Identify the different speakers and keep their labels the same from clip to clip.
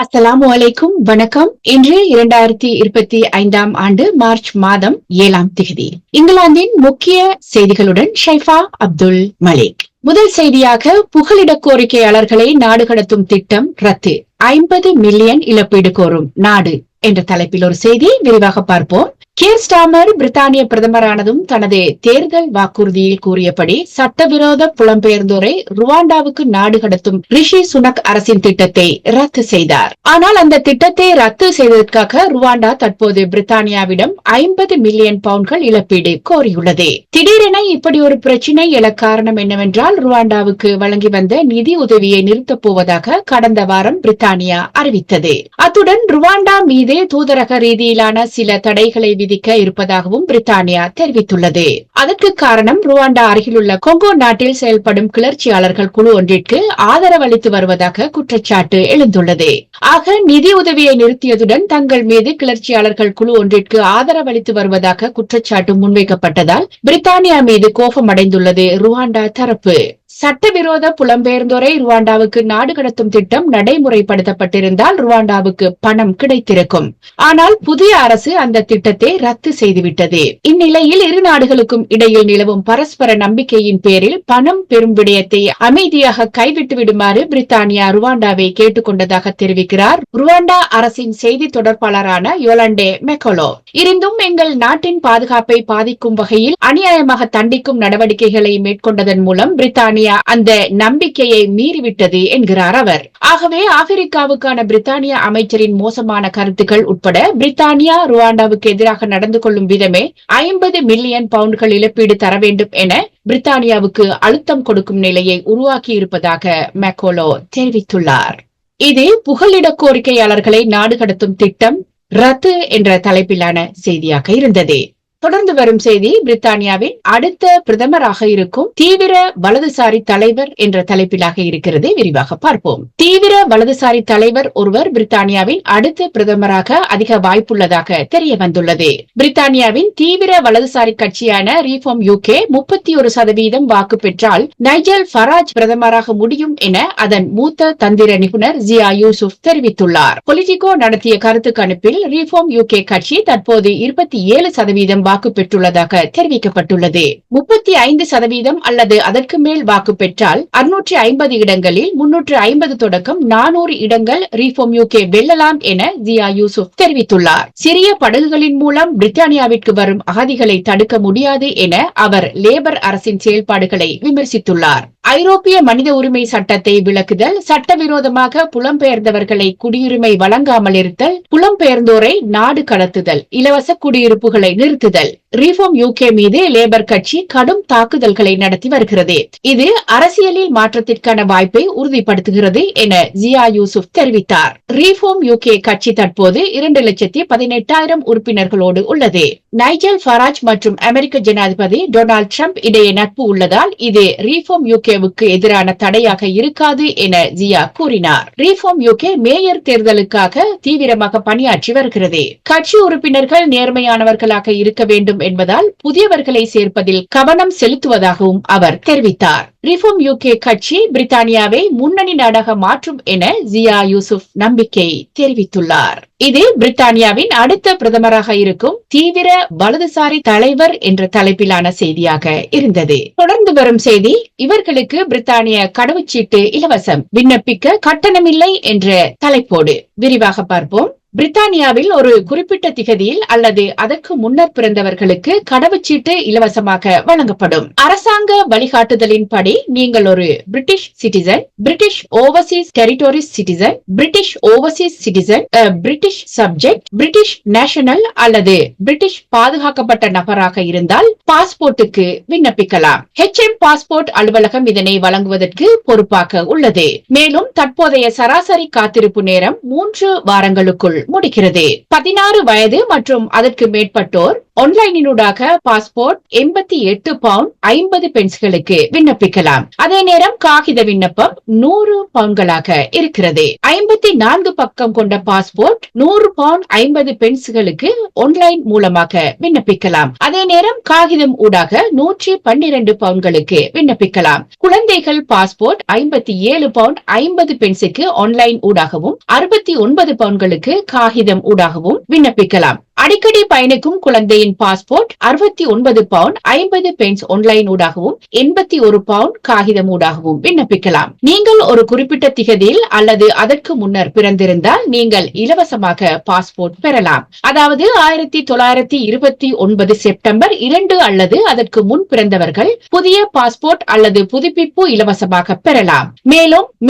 Speaker 1: அஸ்ஸலாமு அலைக்கும். வணக்கம். இன்று 2025 ஆண்டு மார்ச் மாதம் 7ஆம் திகதி. இங்கிலாந்தின் முக்கிய செய்திகளுடன் ஷைஃபா அப்துல் மலிக். முதல் செய்தியாக, புகலிட கோரிக்கையாளர்களை நாடு கடத்தும் திட்டம் ரத்து, 50 மில்லியன் இழப்பீடு கோரும் நாடு என்ற தலைப்பில் ஒரு செய்தி விரிவாக பார்ப்போம். கீர் ஸ்டார்மர் பிரித்தானிய பிரதமரானதும் தனது தேர்தல் வாக்குறுதியில் கூறியபடி சட்டவிரோத புலம்பெயர்ந்தோரை ருவாண்டாவுக்கு நாடு கடத்தும் ரிஷி சுனக் அரசின் திட்டத்தை ரத்து செய்தார். ஆனால் அந்த திட்டத்தை ரத்து செய்ததற்காக ருவாண்டா தற்போது பிரித்தானியாவிடம் 50 மில்லியன் பவுண்ட்கள் இழப்பீடு கோரியுள்ளது. திடீரென இப்படி ஒரு பிரச்சினை எழ காரணம் என்னவென்றால், ருவாண்டாவுக்கு வழங்கி வந்த நிதி உதவியை நிறுத்தப் போவதாக கடந்த வாரம் பிரித்தானியா அறிவித்தது. அத்துடன் ருவாண்டா மீது தூதரக ரீதியிலான சில தடைகளை விதிக்க இருப்பதாகவும் பிரித்தானியா தெரிவித்துள்ளது. அதற்கு காரணம், ருவாண்டா அருகிலுள்ள கொங்கோ நாட்டில் செயல்படும் கிளர்ச்சியாளர்கள் குழு ஒன்றிற்கு ஆதரவளித்து வருவதாக குற்றச்சாட்டு எழுந்துள்ளது. ஆக, நிதி உதவியை நிறுத்தியதுடன் தங்கள் மீது கிளர்ச்சியாளர்கள் குழு ஒன்றிற்கு ஆதரவளித்து வருவதாக குற்றச்சாட்டு முன்வைக்கப்பட்டதால் பிரித்தானியா மீது கோபமடைந்துள்ளது ருவாண்டா தரப்பு. சட்டவிரோத புலம்பெயர்ந்தோரை ருவாண்டாவுக்கு நாடு கடத்தும் திட்டம் நடைமுறைப்படுத்தப்பட்டிருந்தால் ருவாண்டாவுக்கு பணம் கிடைத்திருக்கும். ஆனால் புதிய அரசு அந்த திட்டத்தை ரத்து செய்துவிட்டது. இந்நிலையில் இரு நாடுகளுக்கும் இடையில் நிலவும் பரஸ்பர நம்பிக்கையின் பேரில் பணம் பெறும் விடயத்தை அமைதியாக கைவிட்டு விடுமாறு பிரித்தானியா ருவாண்டாவை கேட்டுக் கொண்டதாக தெரிவிக்கிறார் ருவாண்டா அரசின் செய்தி தொடர்பாளரான யோலண்டே மெக்கோலோ. இருந்தும் எங்கள் நாட்டின் பாதுகாப்பை பாதிக்கும் வகையில் அநியாயமாக தண்டிக்கும் நடவடிக்கைகளை மேற்கொண்டதன் மூலம் பிரித்தானியா அந்த நம்பிக்கையை மீறிவிட்டது என்கிறார் அவர். ஆகவே ஆப்பிரிக்காவுக்கான பிரித்தானிய அமைச்சரின் மோசமான கருத்துக்கள் உட்பட பிரித்தானியா ருவாண்டாவுக்கு எதிராக நடந்து கொள்ளும் விதமே 50 மில்லியன் பவுண்ட்கள் இழப்பீடு தர வேண்டும் என பிரித்தானியாவுக்கு அழுத்தம் கொடுக்கும் நிலையை உருவாக்கி இருப்பதாக மெக்கோலோ தெரிவித்துள்ளார். இது புகலிட கோரிக்கையாளர்களை நாடு கடத்தும் திட்டம் ரத்து என்ற தலைப்பிலான செய்தியாக இருந்தது. தொடர்ந்து வரும் செய்தி, பிரித்தானியாவின் அடுத்த பிரதமராக இருக்கும் தீவிர வலதுசாரி தலைவர் என்ற தலைப்பிலாக இருக்கிறது. விரிவாக பார்ப்போம். தீவிர வலதுசாரி தலைவர் ஒருவர் பிரித்தானியாவின் அடுத்த பிரதமராக அதிக வாய்ப்புள்ளதாக தெரிய வந்துள்ளது. பிரித்தானியாவின் தீவிர வலதுசாரி கட்சியான ரீஃபார்ம் யூகே 31% வாக்கு பெற்றால் நைஜல் ஃபராஜ் பிரதமராக முடியும் என அதன் மூத்த தந்திர நிபுணர் ஜியா யூசுப் தெரிவித்துள்ளார். பொலிட்டிகோ நடத்திய கருத்து கணிப்பில் ரீஃபார்ம் யூகே கட்சி தற்போது 27% வாக்கு பெற்றுள்ளதாக தெரிவிக்கப்பட்டுள்ளது. 35% அல்லது அதற்கு மேல் வாக்கு பெற்றால் 650 இடங்களில் 350 தொடக்கம் 400 இடங்கள் ரீஃபார்ம் யூகே வெல்லலாம் என ஜியா யூசுப் தெரிவித்துள்ளார். சிறிய படகுகளின் மூலம் பிரித்தானியாவிற்கு வரும் அகதிகளை தடுக்க முடியாது என அவர் லேபர் அரசின் செயல்பாடுகளை விமர்சித்துள்ளார். ஐரோப்பிய மனித உரிமை சட்டத்தை விலக்குதல், சட்டவிரோதமாக புலம்பெயர்ந்தவர்களை குடியுரிமை வழங்காமல் இருத்தல், புலம்பெயர்ந்தோரை நாடு கடத்துதல், இலவச குடியிருப்புகளை நிறுத்துதல், ரீஃபார்ம் யூகே மீது லேபர் கட்சி கடும் தாக்குதல்களை நடத்தி வருகிறது. இது அரசியலில் மாற்றத்திற்கான வாய்ப்பை உறுதிப்படுத்துகிறது என ஜியா யூசுப் தெரிவித்தார். ரீஃபார்ம் யூகே கட்சி தற்போது 2,18,000 உறுப்பினர்களோடு உள்ளது. நைஜல் ஃபராஜ் மற்றும் அமெரிக்க ஜனாதிபதி டொனால்டு டிரம்ப் இடையே நட்பு உள்ளதால் இது ரீஃபார்ம் யூகேவுக்கு எதிரான தடையாக இருக்காது என ஜியா கூறினார். ரீஃபார்ம் யூகே மேயர் தேர்தலுக்காக தீவிரமாக பணியாற்றி வருகிறது. கட்சி உறுப்பினர்கள் நேர்மையானவர்களாக இருக்க வேண்டும் என்பதால் புதியவர்களை சேர்ப்பதில் கவனம் செலுத்துவதாகவும் அவர் தெரிவித்தார். ரீஃபார்ம் யூகே கட்சி பிரித்தானியாவை முன்னணி நாடாக மாற்றும் என ஜியா யூசுப் நம்பிக்கை தெரிவித்துள்ளார். இது பிரித்தானியாவின் அடுத்த பிரதமராக இருக்கும் தீவிர வலதுசாரி தலைவர் என்ற தலைப்பிலான செய்தியாக இருந்தது. தொடர்ந்து வரும் செய்தி, இவர்களுக்கு பிரித்தானிய கடவுச்சீட்டு இலவசம், விண்ணப்பிக்க கட்டணமில்லை என்ற தலைப்போடு விரிவாக பார்ப்போம். பிரித்தானியாவில் ஒரு குறிப்பிட்ட திகதியில் அல்லது அதற்கு முன்னர் பிறந்தவர்களுக்கு கடவுச்சீட்டு இலவசமாக வழங்கப்படும். அரசாங்க வழிகாட்டுதலின்படி நீங்கள் ஒரு British citizen, British Overseas territories citizen, British Overseas citizen, British subject, British national அல்லது பிரிட்டிஷ் பாதுகாக்கப்பட்ட நபராக இருந்தால் பாஸ்போர்ட்டுக்கு விண்ணப்பிக்கலாம். HM பாஸ்போர்ட் அலுவலகம் இதனை வழங்குவதற்கு பொறுப்பாக உள்ளது. மேலும் தற்போதைய சராசரி காத்திருப்பு நேரம் 3 வாரங்களுக்குள் முடிக்கிறது. 16 வயது மற்றும் அதற்கு மேற்பட்டோர் ஆன்லைனினூடாக பாஸ்போர்ட் 88 பவுண்ட் 50 பென்ஸ்களுக்கு விண்ணப்பிக்கலாம். அதே நேரம் காகித விண்ணப்பம் 100 பவுண்ட்களாக இருக்கிறது. 54 பக்கம் கொண்ட பாஸ்போர்ட் 100 பவுண்ட் 50 பென்ஸ்களுக்கு ஆன்லைன் மூலமாக விண்ணப்பிக்கலாம். அதே நேரம் காகிதம் ஊடாக 112 பவுண்ட்களுக்கு விண்ணப்பிக்கலாம். குழந்தைகள் பாஸ்போர்ட் 57 பவுண்ட் 50 பென்ஸுக்கு ஆன்லைன் ஊடாகவும் 69 பவுண்ட்களுக்கு காகிதம் ஊடாகவும் விண்ணப்பிக்கலாம். அடிக்கடி பயணிக்கும் குழந்தையின் பாஸ்போர்ட் 69 பவுண்ட் 50 பென்ஸ் ஆன்லைன் ஊடாகவும் 81 பவுண்ட் காகிதம் ஊடாகவும் விண்ணப்பிக்கலாம். நீங்கள் ஒரு குறிப்பிட்ட திகதியில் அல்லது அதற்கு முன்னர் பிறந்திருந்தால் நீங்கள் இலவசமாக பாஸ்போர்ட் பெறலாம். அதாவது 1929 செப்டம்பர் 2 அல்லது அதற்கு முன் பிறந்தவர்கள் புதிய பாஸ்போர்ட் அல்லது புதுப்பிப்பு இலவசமாக பெறலாம்.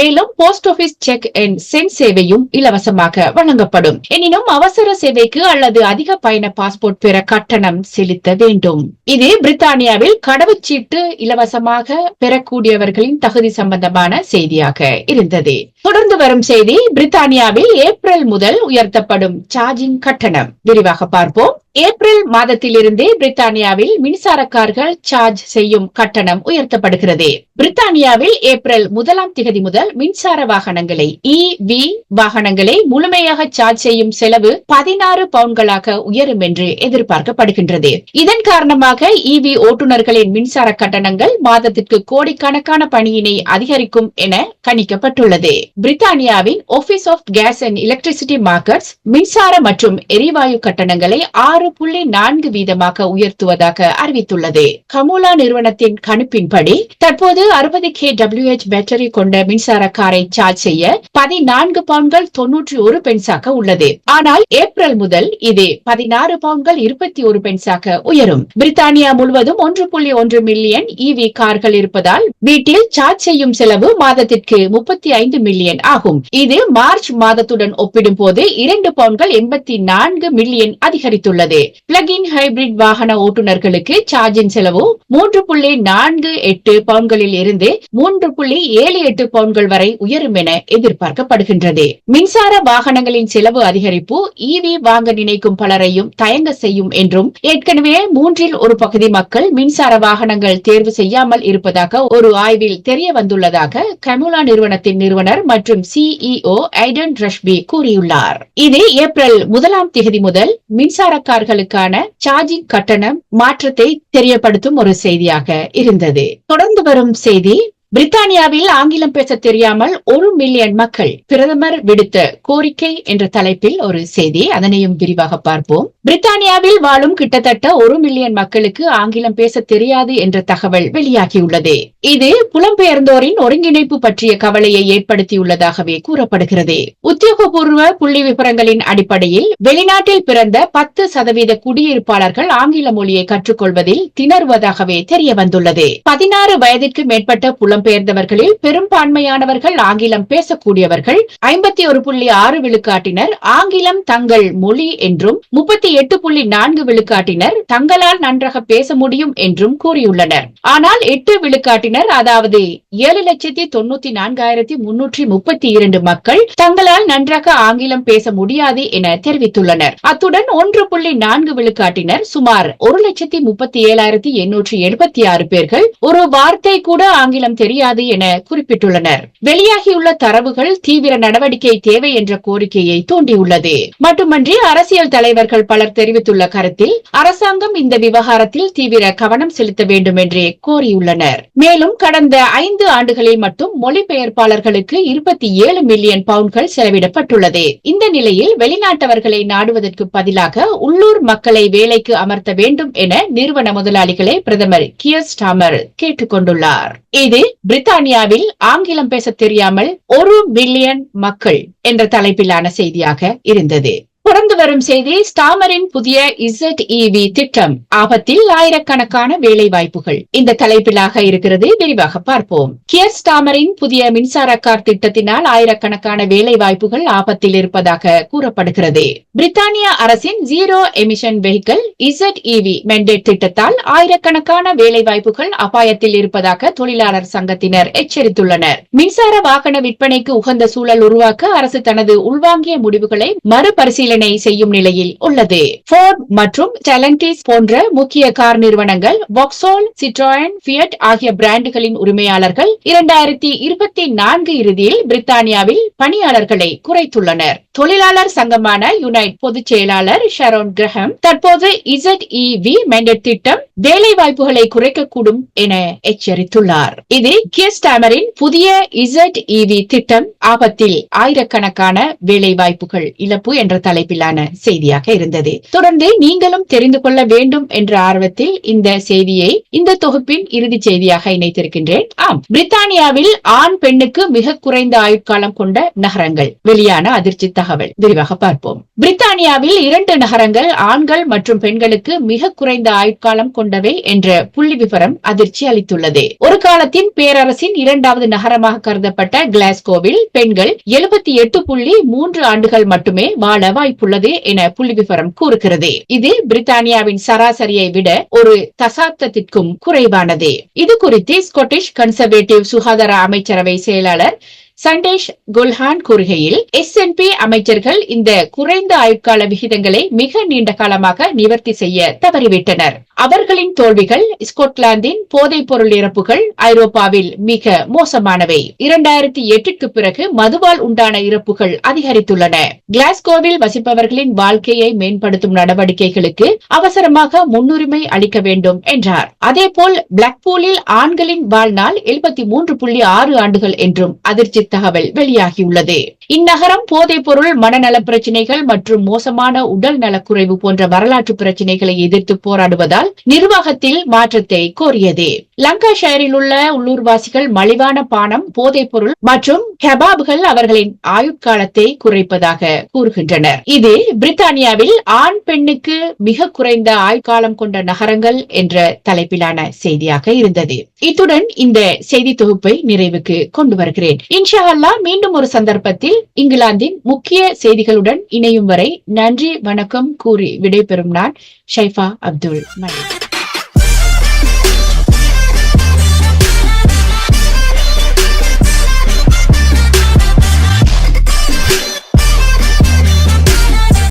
Speaker 1: மேலும் post office check and send சேவையும் இலவசமாக வழங்கப்படும். எனினும் அவசர சேவைக்கு அல்லது அதிக பயண பாஸ்போர்ட் பெற கட்டணம் செலுத்த வேண்டும். இது பிரித்தானியாவில் கடவுச்சீட்டு இலவசமாக பெறக்கூடியவர்களின் தகுதி சம்பந்தமான செய்தியாக இருந்தது. தொடர்ந்து வரும் செய்தி, பிரித்தானியாவில் ஏப்ரல் முதல் உயர்த்தப்படும் சார்ஜிங் கட்டணம். விரிவாக பார்ப்போம். ஏப்ரல் மாதத்திலிருந்தே பிரித்தானியாவில் மின்சார கார்கள் சார்ஜ் செய்யும் கட்டணம் உயர்த்தப்படுகிறது. பிரித்தானியாவில் ஏப்ரல் 1ஆம் தேதி முதல் மின்சார வாகனங்களை EV வாகனங்களை முழுமையாக சார்ஜ் செய்யும் செலவு 16 பவுண்ட்களாக உயரும் என்று எதிர்பார்க்கப்படுகின்றது. இதன் காரணமாக EV ஓட்டுநர்களின் மின்சார கட்டணங்கள் மாதத்திற்கு கோடிக்கணக்கான பணியினை அதிகரிக்கும் என கணிக்கப்பட்டுள்ளது. பிரித்தானியாவின் Office of Gas and Electricity Markets மின்சார மற்றும் எரிவாயு கட்டணங்களை 6.4 வீதமாக உயர்த்துவதாக அறிவித்துள்ளது. கமூலா நிறுவனத்தின் கணிப்பின்படி தற்போது 60 kWh பேட்டரி கொண்ட மின்சார காரை சார்ஜ் செய்ய 14 பவுண்ட்கள் 91 பென்ஸாக உள்ளது. ஆனால் ஏப்ரல் முதல் இது 16 பவுண்ட்கள் 21 பென்ஸாக உயரும். பிரித்தானியா முழுவதும் 1.1 மில்லியன் EV கார்கள் இருப்பதால் வீட்டில் சார்ஜ் செய்யும் செலவு மாதத்திற்கு 35 மில்லியன் ஆகும். இது மார்ச் மாதத்துடன் ஒப்பிடும் போது 2 பவுண்ட்கள் 84 மில்லியன் அதிகரித்துள்ளது. பிளக்-இன் ஹைபிரிட் வாகன ஓட்டுநர்களுக்கு சார்ஜின் செலவு 3.48 பவுண்ட்களில் இருந்து 3.78 பவுண்ட்கள் வரை உயரும் என எதிர்பார்க்கப்படுகின்றது. மின்சார வாகனங்களின் செலவு அதிகரிப்பு EV வாங்க நினைக்கும் பலரையும் தயங்க செய்யும் என்றும், ஏற்கனவே 1/3 பகுதி மக்கள் மின்சார வாகனங்கள் தேர்வு செய்யாமல் இருப்பதாக ஒரு ஆய்வில் தெரிய வந்துள்ளதாக கமூலா நிறுவனத்தின் நிறுவனர் மற்றும் CEO ஐடன் ரஷ்பி கூறியுள்ளார். இது ஏப்ரல் 1ஆம் தேதி முதல் மின்சார கார்களுக்கான சார்ஜிங் கட்டணம் மாற்றத்தை தெரியப்படுத்தும் ஒரு செய்தியாக இருந்தது. தொடர்ந்து வரும் செய்தி, பிரித்தானியாவில் ஆங்கிலம் பேச தெரியாமல் 1 மில்லியன் மக்கள், பிரதமர் விடுத்த கோரிக்கை என்ற தலைப்பில் ஒரு செய்தி, அதனையும் விரிவாக பார்ப்போம். பிரித்தானியாவில் வாழும் கிட்டத்தட்ட 1 மில்லியன் மக்களுக்கு ஆங்கிலம் பேச தெரியாது என்ற தகவல் வெளியாகியுள்ளது. இது புலம்பெயர்ந்தோரின் ஒருங்கிணைப்பு பற்றிய கவலையை ஏற்படுத்தியுள்ளதாகவே கூறப்படுகிறது. உத்தியோகபூர்வ புள்ளி விவரங்களின் அடிப்படையில் வெளிநாட்டில் பிறந்த 10% குடியிருப்பாளர்கள் ஆங்கில மொழியை கற்றுக்கொள்வதில் திணறுவதாகவே தெரிய வந்துள்ளது. 16 வயதிற்கு மேற்பட்ட புலம்பெயர்ந்தவர்களில் பெரும்பான்மையானவர்கள் ஆங்கிலம் பேசக்கூடியவர்கள். 51.6 விழுக்காட்டினர் ஆங்கிலம் தங்கள் மொழி என்றும் 38.4 விழுக்காட்டினர் தங்களால் நன்றாக பேச முடியும் என்றும் கூறியுள்ளனர். ஆனால் 8 விழுக்காட்டினர், அதாவது 7,94,332 மக்கள் தங்களால் நன்றாக ஆங்கிலம் பேச முடியாது என தெரிவித்துள்ளனர். அத்துடன் 1.4 விழுக்காட்டினர், சுமார் 1,37,876 பேர்கள் ஒரு வார்த்தை கூட ஆங்கிலம் தெரியாது என குறிப்பிட்டுள்ளனர். வெளியாகியுள்ள தரவுகள் தீவிர நடவடிக்கை தேவை என்ற கோரிக்கையை தூண்டியுள்ளது. மட்டுமன்றி அரசியல் தலைவர்கள் பலர் தெரிவித்துள்ள கருத்தில் அரசாங்கம் இந்த விவகாரத்தில் தீவிர கவனம் செலுத்த வேண்டும் என்றே கோரியுள்ளனர். மேலும் கடந்த 5 ஆண்டுகளில் மட்டும் மொழிபெயர்ப்பாளர்களுக்கு 27 மில்லியன் பவுண்ட்கள் செலவிடப்பட்டுள்ளது. இந்த நிலையில் வெளிநாட்டவர்களை நாடுவதற்கு பதிலாக உள்ளூர் மக்களை வேலைக்கு அமர்த்த வேண்டும் என நிறுவன முதலாளிகளை பிரதமர் கியர் ஸ்டார்மர் கேட்டுக் கொண்டுள்ளார். இது பிரித்தானியாவில் ஆங்கிலம் பேச தெரியாமல் 1 மில்லியன் மக்கள் என்ற தலைப்பிலான செய்தியாக இருந்தது. தொடர்ந்து வரும் செய்தி, ஸ்டாமரின் புதிய ZEV திட்டம் ஆபத்தில் ஆயிரக்கணக்கான வேலை வாய்ப்புகள். இந்த தலைப்பிலாக இருக்கிறது, விரிவாக பார்ப்போம். கியர் ஸ்டாமரின் புதிய மின்சார கார் திட்டத்தினால் ஆயிரக்கணக்கான வேலை வாய்ப்புகள் ஆபத்தில் இருப்பதாக கூறப்படுகிறது. பிரித்தானிய அரசின் zero emission vehicle ZEV mandate திட்டத்தால் ஆயிரக்கணக்கான வேலை வாய்ப்புகள் அபாயத்தில் இருப்பதாக தொழிலாளர் சங்கத்தினர் எச்சரித்துள்ளனர். மின்சார வாகன விற்பனைக்கு உகந்த சூழல் உருவாக்க அரசு தனது உள்வாங்கிய முடிவுகளை மறுபரிசீலனை செய்யும் நிலையில் உள்ளது. ஃபோர்ட் மற்றும் ஸ்டெலன்டிஸ் போன்ற முக்கிய கார் நிறுவனங்கள் வாக்ஸோல், சிட்ரோயன், ஃபியட் ஆகிய பிராண்டுகளின் உரிமையாளர்கள் 2024 இறுதியில் பிரித்தானியாவில் பணியாளர்களை குறைத்துள்ளனர். தொழிலாளர் சங்கமான யுனைட் பொதுச் செயலாளர் ஷரோன் கிரஹம் தற்போது ZEV மெண்டேட் திட்டம் வேலை வாய்ப்புகளை குறைக்கக்கூடும் என எச்சரித்துள்ளார். இது கியர் ஸ்டாமரின் புதிய ZEV திட்டம் ஆபத்தில் ஆயிரக்கணக்கான வேலை வாய்ப்புகள் இழப்பு என்ற தலைப்பிலான செய்தியாக இருந்தது. தொடர்ந்து நீங்களும் தெரிந்து கொள்ள வேண்டும் என்ற ஆர்வத்தில் இந்த செய்தியை இந்த தொகுப்பின் இறுதி செய்தியாக இணைத்திருக்கின்றேன். ஆம், பிரித்தானியாவில் ஆண் பெண்ணுக்கு மிக குறைந்த ஆயுட்காலம் கொண்ட நகரங்கள் வெளியான அதிர்ச்சி தகவல். விரிவாக பார்ப்போம். பிரித்தானியாவில் 2 நகரங்கள் ஆண்கள் மற்றும் பெண்களுக்கு மிக குறைந்த ஆயுட்காலம் கொண்டவை என்ற புள்ளி விவரம் அதிர்ச்சி அளித்துள்ளது. ஒரு காலத்தின் பேரரசின் 2வது நகரமாக கருதப்பட்ட கிளாஸ்கோவில் பெண்கள் 78.3 ஆண்டுகள் மட்டுமே வாழ வாய்ப்புள்ளது என புள்ளி விவரம் கூறுகிறது. இது பிரித்தானியாவின் சராசரியை விட ஒரு தசாப்தத்திற்கும் குறைவானது. இது குறித்து ஸ்காட்டிஷ் கன்சர்வேட்டிவ் சுகாதார அமைச்சரவை செயலாளர் சண்டேஷ் குல்ஹான் கூறுகையில், SNP அமைச்சர்கள் இந்த குறைந்த ஆயுட்கால விகிதங்களை மிக நீண்ட காலமாக நிவர்த்தி செய்ய தவறிவிட்டனர். அவர்களின் தோல்விகள் ஸ்கொட்லாந்தின் போதைப் பொருள் இறப்புகள் ஐரோப்பாவில் மிக மோசமானவை. 2008க்கு பிறகு மதுவால் உண்டான இறப்புகள் அதிகரித்துள்ளன. கிளாஸ்கோவில் வசிப்பவர்களின் வாழ்க்கையை மேம்படுத்தும் நடவடிக்கைகளுக்கு அவசரமாக முன்னுரிமை அளிக்க வேண்டும் என்றார். அதேபோல் பிளாக்பூலில் ஆண்களின் வாழ்நாள் 73.6 ஆண்டுகள் என்றும் அதிர்ச்சி தகவல் வெளியாகியுள்ளது. இந்நகரம் போதைப் பொருள், மனநல பிரச்சினைகள் மற்றும் மோசமான உடல் நலக்குறைவு போன்ற வரலாற்று பிரச்சினைகளை எதிர்த்து போராடுவதால் நிர்வாகத்தில் மாற்றத்தை கோரியது. லங்காஷயரில் உள்ள உள்ளூர்வாசிகள் மலிவான பானம், போதைப் பொருள் மற்றும் கெபாப்கள் அவர்களின் ஆயுட்காலத்தை குறைப்பதாக கூறுகின்றனர். இது பிரித்தானியாவில் ஆண் பெண்ணுக்கு மிக குறைந்த ஆயுட்காலம் கொண்ட நகரங்கள் என்ற தலைப்பிலான செய்தியாக இருந்தது. இத்துடன் இந்த செய்தி தொகுப்பை நிறைவுக்கு கொண்டு வருகிறேன். இன்ஷா அல்லாஹ் மீண்டும் ஒரு சந்தர்ப்பத்தில் இங்கிலாந்தின் முக்கிய செய்திகளுடன் இணையும் வரை நன்றி வணக்கம் கூறி விடைபெறும் நான் ஷைஃபா அப்துல் மலிக்.